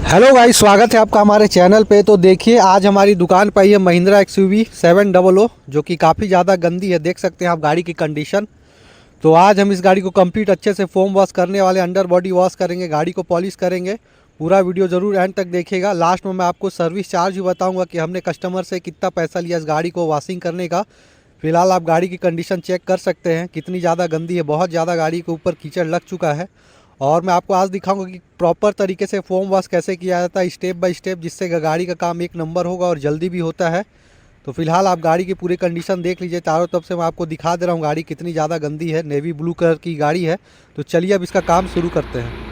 Hello guys, स्वागत है आपका हमारे चैनल पे। तो देखिए, आज हमारी दुकान पर आई है महिंद्रा XUV700 जो कि काफ़ी ज़्यादा गंदी है। देख सकते हैं आप गाड़ी की कंडीशन। तो आज हम इस गाड़ी को कंप्लीट अच्छे से फोम वॉश करने वाले, अंडर बॉडी वॉश करेंगे, गाड़ी को पॉलिश करेंगे। पूरा वीडियो ज़रूर एंड तक देखिएगा। लास्ट में मैं आपको सर्विस चार्ज भी बताऊंगा कि हमने कस्टमर से कितना पैसा लिया इस गाड़ी को वॉशिंग करने का। फिलहाल आप गाड़ी की कंडीशन चेक कर सकते हैं कितनी ज़्यादा गंदी है। बहुत ज़्यादा गाड़ी के ऊपर कीचड़ लग चुका है। और मैं आपको आज दिखाऊंगा कि प्रॉपर तरीके से फोम वॉश कैसे किया जाता है, स्टेप बाय स्टेप, जिससे गाड़ी का काम एक नंबर होगा और जल्दी भी होता है। तो फिलहाल आप गाड़ी की पूरी कंडीशन देख लीजिए। चारों तरफ से मैं आपको दिखा दे रहा हूँ गाड़ी कितनी ज़्यादा गंदी है। नेवी ब्लू कलर की गाड़ी है। तो चलिए अब इसका काम शुरू करते हैं।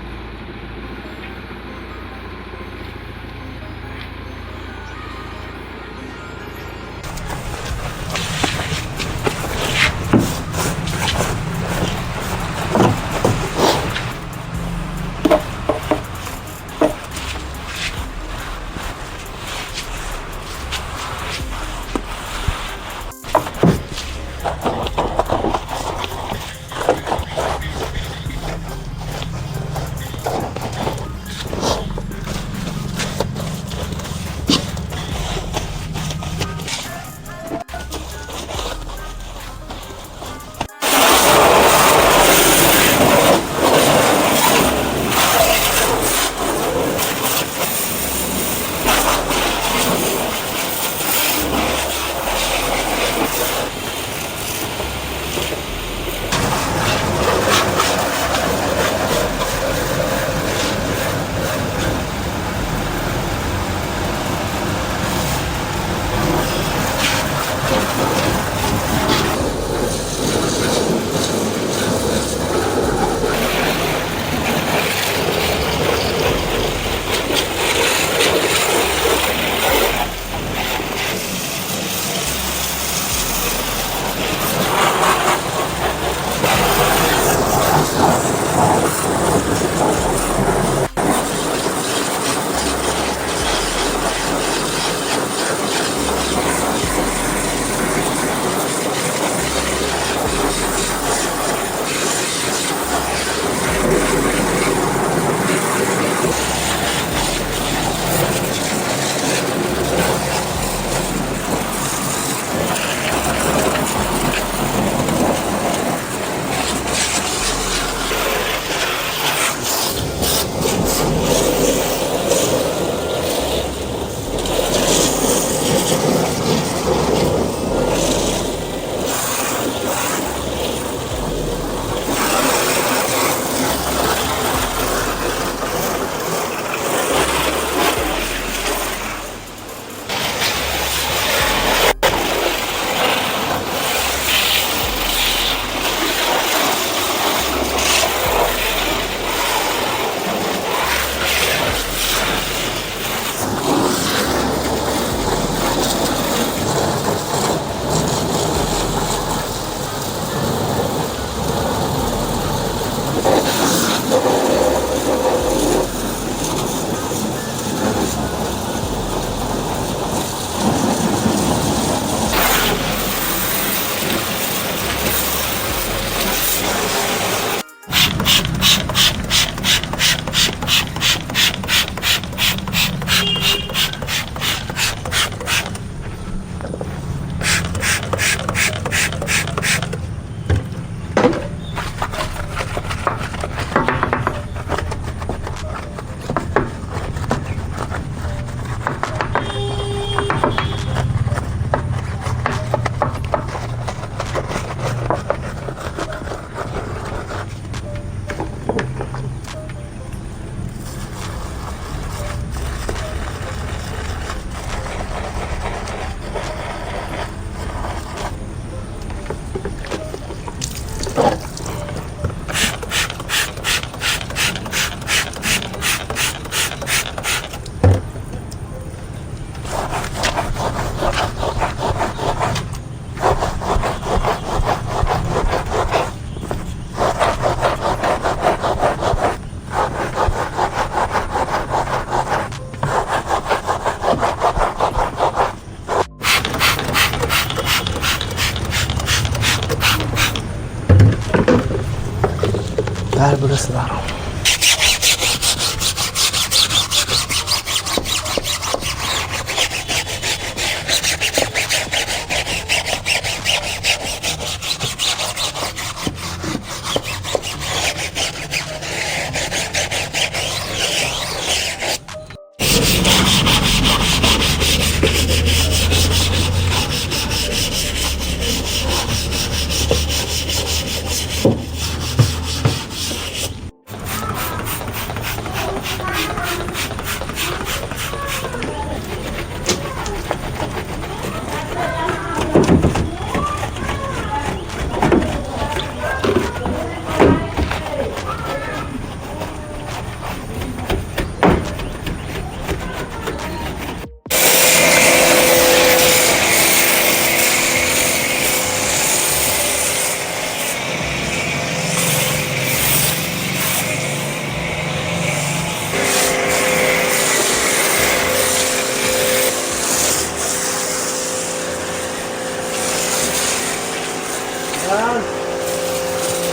कार्बोरेटर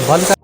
बंद कर।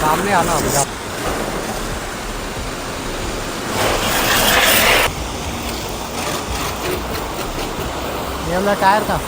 सामने आना होगा। ये वाला टायर का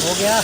हो गया।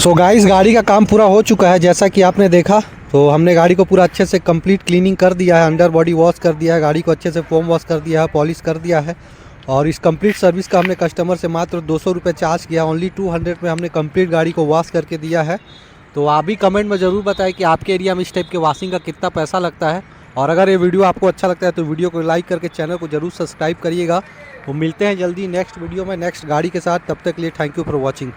सो गाइस, गाड़ी का काम पूरा हो चुका है जैसा कि आपने देखा। तो हमने गाड़ी को पूरा अच्छे से कंप्लीट क्लीनिंग कर दिया है, अंडर बॉडी वॉश कर दिया है, गाड़ी को अच्छे से फोम वॉश कर दिया है, पॉलिश कर दिया है। और इस कंप्लीट सर्विस का हमने कस्टमर से मात्र 200 रुपये चार्ज किया। ओनली 200 में हमने कंप्लीट गाड़ी को वॉश करके दिया है। तो आप भी कमेंट में ज़रूर बताएं कि आपके एरिया में इस टाइप के वॉशिंग का कितना पैसा लगता है। और अगर ये वीडियो आपको अच्छा लगता है तो वीडियो को लाइक करके चैनल को ज़रूर सब्सक्राइब करिएगा। तो मिलते हैं जल्दी नेक्स्ट वीडियो में नेक्स्ट गाड़ी के साथ। तब तक के लिए थैंक यू फॉर वॉचिंग।